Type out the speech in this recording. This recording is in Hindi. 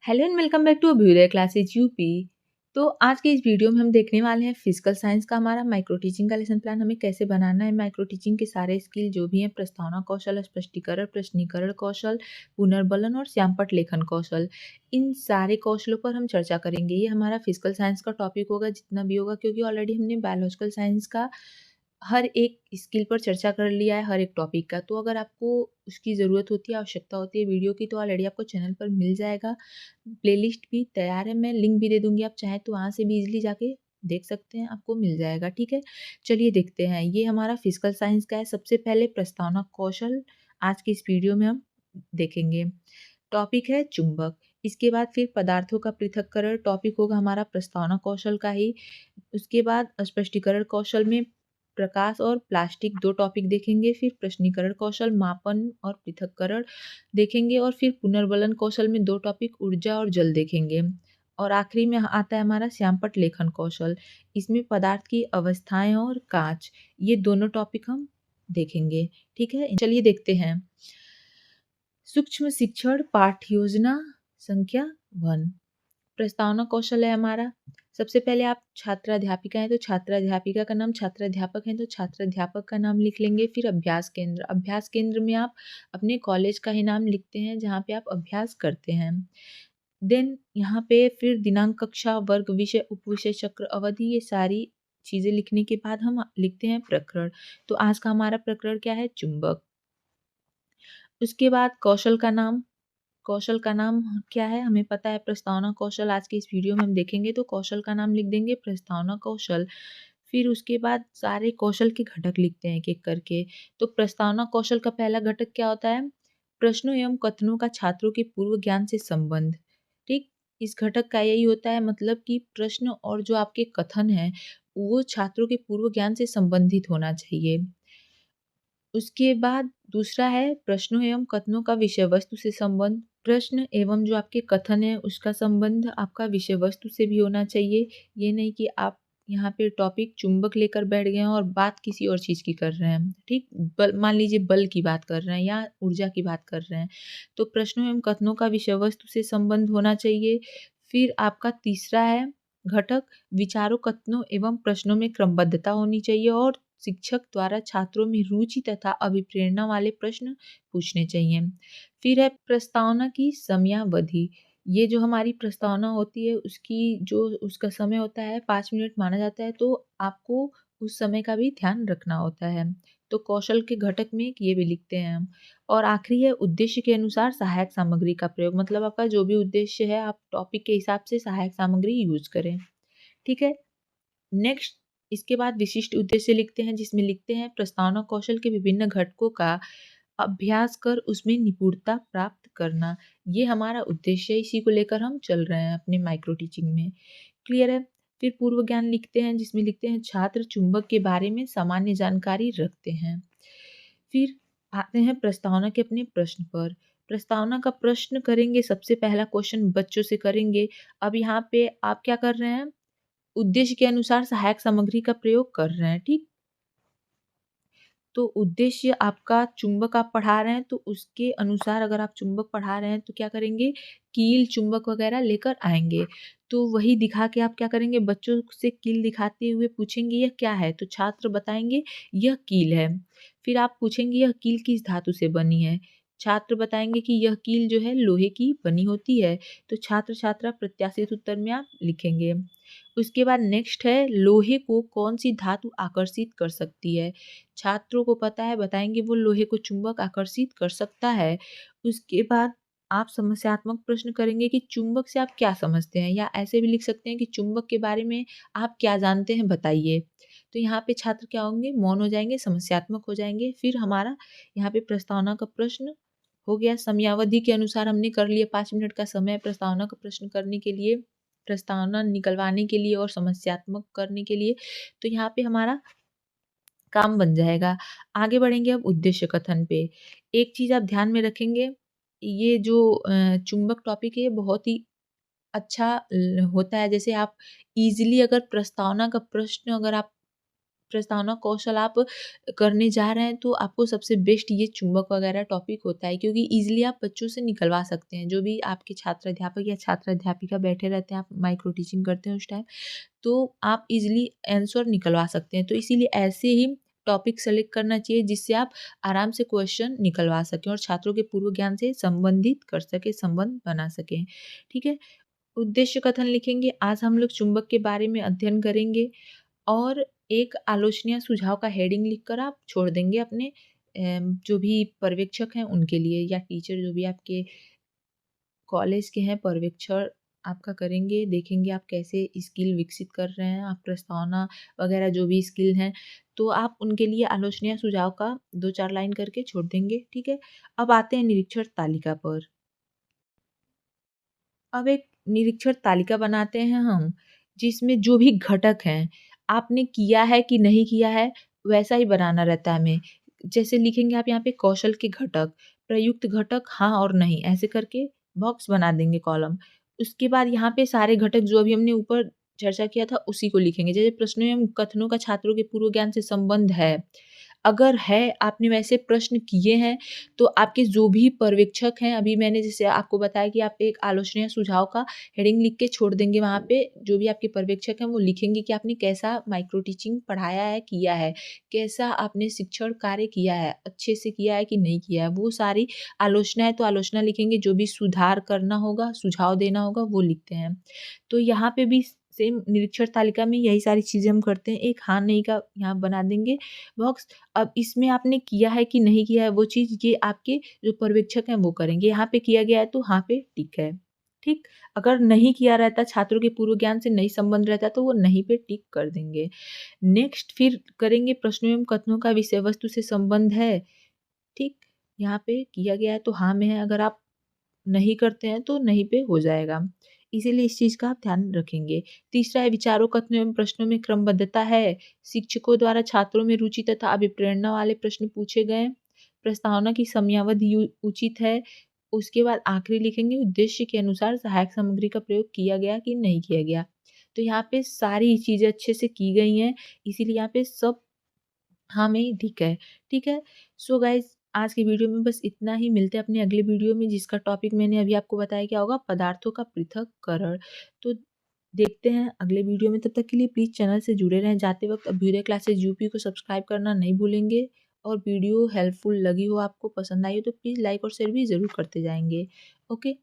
Hello and welcome back to Abhyudaya classes UP. तो आज के इस वीडियो में हम देखने वाले हैं फिजिकल साइंस का हमारा माइक्रो टीचिंग का लेसन प्लान हमें कैसे बनाना है। माइक्रो टीचिंग के सारे स्किल जो भी हैं, प्रस्तावना कौशल, स्पष्टीकरण, प्रश्नीकरण कौशल, पुनर्बलन और श्यामपट्ट लेखन कौशल, इन सारे कौशलों पर हम चर्चा करेंगे। ये हमारा फिजिकल साइंस का टॉपिक होगा जितना भी होगा, क्योंकि ऑलरेडी हमने बायोलॉजिकल साइंस का हर एक स्किल पर चर्चा कर लिया है, हर एक टॉपिक का। तो अगर आपको उसकी ज़रूरत होती है, आवश्यकता होती है वीडियो की, तो ऑलरेडी आपको चैनल पर मिल जाएगा। प्लेलिस्ट भी तैयार है, मैं लिंक भी दे दूँगी, आप चाहें तो वहाँ से भी ईज़िली जाके देख सकते हैं, आपको मिल जाएगा, ठीक है? चलिए देखते हैं, ये हमारा फिजिकल साइंस का है। सबसे पहले प्रस्तावना कौशल आज की इस वीडियो में हम देखेंगे। टॉपिक है चुंबक, इसके बाद फिर पदार्थों का पृथक्करण टॉपिक होगा हमारा प्रस्तावना कौशल का ही। उसके बाद स्पष्टीकरण कौशल में प्रकाश और प्लास्टिक 2 टॉपिक देखेंगे, फिर प्रश्नीकरण कौशल, मापन और पृथक्करण देखेंगे, और फिर पुनर्बलन कौशल में 2 टॉपिक ऊर्जा और जल देखेंगे। और आखिरी में आता है हमारा श्यामपट्ट लेखन कौशल, इसमें पदार्थ की अवस्थाएं और कांच, ये दोनों टॉपिक हम देखेंगे, ठीक है? चलिए देखते हैं। सूक्ष्म शिक्षण पाठ योजना संख्या 1, प्रस्तावना कौशल है हमारा। सबसे पहले आप छात्राध्यापिका हैं तो छात्राध्यापिका का नाम, छात्राध्यापक हैं तो छात्राध्यापक का नाम लिख लेंगे। फिर अभ्यास केंद्र, अभ्यास केंद्र में आप अपने कॉलेज का ही नाम लिखते हैं जहाँ पे आप अभ्यास करते हैं। देन यहाँ पे फिर दिनांक, कक्षा, वर्ग, विषय, उपविषय, चक्र, अवधि, ये सारी चीज़ें लिखने के बाद हम लिखते हैं प्रकरण। तो आज का हमारा प्रकरण क्या है? चुंबक। उसके बाद कौशल का नाम, कौशल का नाम क्या है हमें पता है, प्रस्तावना कौशल। आज के इस वीडियो में हम देखेंगे तो कौशल का नाम लिख देंगे प्रस्तावना कौशल। फिर उसके बाद सारे कौशल के घटक लिखते हैं एक एक करके। तो प्रस्तावना कौशल का पहला घटक क्या होता है? प्रश्नों एवं कथनों का छात्रों के पूर्व ज्ञान से संबंध। ठीक, इस घटक का यही होता है, मतलब कि प्रश्न और जो आपके कथन है वो छात्रों के पूर्व ज्ञान से संबंधित होना चाहिए। उसके बाद दूसरा है प्रश्नों एवं कथनों का विषय वस्तु से संबंध। प्रश्न एवं जो आपके कथन है उसका संबंध आपका विषय वस्तु से भी होना चाहिए। ये नहीं कि आप यहाँ पे टॉपिक चुंबक लेकर बैठ गए हैं और बात किसी और चीज़ की कर रहे हैं, ठीक? बल, मान लीजिए बल की बात कर रहे हैं या ऊर्जा की बात कर रहे हैं, तो प्रश्नों एवं कथनों का विषय वस्तु से संबंध होना चाहिए। फिर आपका तीसरा है घटक, विचारों, कथनों एवं प्रश्नों में क्रमबद्धता होनी चाहिए, और शिक्षक द्वारा छात्रों में रुचि तथा अभिप्रेरणा वाले प्रश्न पूछने चाहिए। फिर है प्रस्तावना की समयावधि। ये जो हमारी प्रस्तावना होती है उसकी जो उसका समय होता है 5 मिनट माना जाता है, तो आपको उस समय का भी ध्यान रखना होता है। तो कौशल के घटक में ये भी लिखते हैं हम। और आखिरी है उद्देश्य के अनुसार सहायक सामग्री का प्रयोग, मतलब आपका जो भी उद्देश्य है आप टॉपिक के हिसाब से सहायक सामग्री यूज करें, ठीक है? नेक्स्ट, इसके बाद विशिष्ट उद्देश्य लिखते हैं जिसमें लिखते हैं प्रस्तावना कौशल के विभिन्न घटकों का अभ्यास कर उसमें निपुणता प्राप्त करना। ये हमारा उद्देश्य है, इसी को लेकर हम चल रहे हैं अपने माइक्रो टीचिंग में। क्लियर है? फिर पूर्व ज्ञान लिखते हैं जिसमें लिखते हैं छात्र चुंबक के बारे में सामान्य जानकारी रखते हैं। फिर आते हैं प्रस्तावना के अपने प्रश्न पर। प्रस्तावना का प्रश्न करेंगे, सबसे पहला क्वेश्चन बच्चों से करेंगे। अब यहाँ पे आप क्या कर रहे हैं? उद्देश्य के अनुसार सहायक सामग्री का प्रयोग कर रहे हैं, ठीक? तो उद्देश्य आपका चुंबक आप पढ़ा रहे हैं तो उसके अनुसार अगर आप चुंबक पढ़ा रहे हैं तो क्या करेंगे? कील, चुंबक वगैरह लेकर आएँगे। तो वही दिखा के आप क्या करेंगे? बच्चों से कील दिखाते हुए पूछेंगे यह क्या है? तो छात्र बताएँगे यह कील है। फिर आप पूछेंगे यह कील किस धातु से बनी है? छात्र बताएँगे कि यह कील जो है लोहे की बनी होती है। तो छात्र-छात्रा प्रत्याशित उत्तर में आप लिखेंगे। उसके बाद नेक्स्ट है लोहे को कौन-सी धातु आकर्षित कर सकती है? छात्रों को पता है, बताएँगे वो लोहे को चुंबक आकर्षित कर सकता है। उसके बाद आप समस्यात्मक प्रश्न करेंगे कि चुंबक से आप क्या समझते हैं? या ऐसे भी लिख सकते हैं कि चुंबक के बारे में आप क्या जानते हैं बताइए। तो यहाँ पे छात्र क्या होंगे? मौन हो जाएँगे, समस्यात्मक हो जाएँगे। फिर हमारा यहाँ पे प्रस्तावना का प्रश्न हो गया, समयावधि के अनुसार हमने कर लिया, 5 मिनट का समय प्रस्तावना का प्रश्न करने के लिए, प्रस्तावना निकलवाने के लिए और समस्यात्मक करने के लिए। तो यहाँ पे हमारा काम बन जाएगा। आगे बढ़ेंगे अब उद्देश्य कथन पे। एक चीज़ आप ध्यान में रखेंगे, ये जो चुंबक टॉपिक है ये बहुत ही अच्छा होता है। जैसे आप ईज़िली अगर प्रस्तावना का प्रश्न अगर आप प्रस्तावना कौशल आप करने जा रहे हैं तो आपको सबसे बेस्ट ये चुंबक वगैरह टॉपिक होता है, क्योंकि ईज़िली आप बच्चों से निकलवा सकते हैं। जो भी आपके छात्र अध्यापक या छात्र अध्यापिका बैठे रहते हैं, आप माइक्रो टीचिंग करते हैं उस टाइम, तो आप ईज़िली आंसर निकलवा सकते हैं। तो इसीलिए ऐसे ही टॉपिक सेलेक्ट करना चाहिए जिससे आप आराम से क्वेश्चन निकलवा सकें और छात्रों के पूर्व ज्ञान से संबंधित कर सकें, संबंध बना सकें। ठीक है? उद्देश्य कथन लिखेंगे। आज हम लोग चुंबक के बारे में अध्ययन करेंगे और एक आलोचनीय सुझाव का हेडिंग लिखकर आप छोड़ देंगे अपने जो भी पर्यवेक्षक हैं उनके लिए, या टीचर जो भी आपके कॉलेज के हैं पर्यवेक्षण आपका करेंगे, देखेंगे आप कैसे स्किल विकसित कर रहे हैं, आप प्रस्तावना वगैरह जो भी स्किल हैं, तो आप उनके लिए आलोचनीय सुझाव का 2-4 लाइन करके छोड़ देंगे, ठीक है? अब आते हैं निरीक्षण तालिका पर। अब एक निरीक्षण तालिका बनाते हैं हम, जिसमें जो भी घटक हैं, आपने किया है कि नहीं किया है, वैसा ही बनाना रहता है हमें। जैसे लिखेंगे आप यहाँ पे कौशल के घटक, प्रयुक्त घटक हाँ और नहीं, ऐसे करके बॉक्स बना देंगे कॉलम। उसके बाद यहाँ पे सारे घटक जो अभी हमने ऊपर चर्चा किया था, उसी को लिखेंगे। जैसे प्रश्नों एवं कथनों का छात्रों के पूर्व ज्ञान से संबंध है। अगर है, आपने वैसे प्रश्न किए हैं, तो आपके जो भी पर्यवेक्षक हैं, अभी मैंने जैसे आपको बताया कि आप एक आलोचनीय सुझाव का हेडिंग लिख के छोड़ देंगे वहाँ पे, जो भी आपके पर्यवेक्षक हैं वो लिखेंगे कि आपने कैसा माइक्रो टीचिंग पढ़ाया है, किया है, कैसा आपने शिक्षण कार्य किया है, अच्छे से किया है कि नहीं किया है, वो सारी आलोचना है तो आलोचना लिखेंगे, जो भी सुधार करना होगा, सुझाव देना होगा वो लिखते हैं। तो यहाँ पे भी सेम निरीक्षण तालिका में यही सारी चीज़ें हम करते हैं, एक हाँ नहीं का यहाँ बना देंगे बॉक्स। अब इसमें आपने किया है कि नहीं किया है वो चीज़, ये आपके जो पर्यवेक्षक हैं वो करेंगे। यहाँ पे किया गया है तो हाँ पे टिक है, ठीक? अगर नहीं किया रहता, छात्रों के पूर्व ज्ञान से नहीं संबंध रहता, तो वो नहीं पे टिक कर देंगे। नेक्स्ट फिर करेंगे प्रश्नों एवं कथनों का विषय वस्तु से संबंध है, ठीक? यहाँ पे किया गया है तो हाँ में है, अगर आप नहीं करते हैं तो नहीं पे हो जाएगा। इसीलिए इस चीज़ का आप ध्यान रखेंगे। तीसरा है विचारों, कथनों एवं प्रश्नों में क्रमबद्धता है। शिक्षकों द्वारा छात्रों में रुचि तथा अभिप्रेरणा वाले प्रश्न पूछे गए। प्रस्तावना की समयावधि उचित है। उसके बाद आखिरी लिखेंगे उद्देश्य के अनुसार सहायक सामग्री का प्रयोग किया गया कि नहीं किया गया। तो यहाँ पे सारी चीज़ें अच्छे से की गई हैं, इसीलिए यहाँ पे सब हाँ में ठीक है, ठीक है? सो गाइज़, आज की वीडियो में बस इतना ही। मिलते हैं अपने अगले वीडियो में, जिसका टॉपिक मैंने अभी आपको बताया क्या होगा, पदार्थों का पृथक्करण। तो देखते हैं अगले वीडियो में, तब तक के लिए प्लीज़ चैनल से जुड़े रहें। जाते वक़्त अभ्युदय क्लासेस यूपी को सब्सक्राइब करना नहीं भूलेंगे, और वीडियो हेल्पफुल लगी हो, आपको पसंद आई हो तो प्लीज़ लाइक और शेयर भी ज़रूर करते जाएँगे। ओके?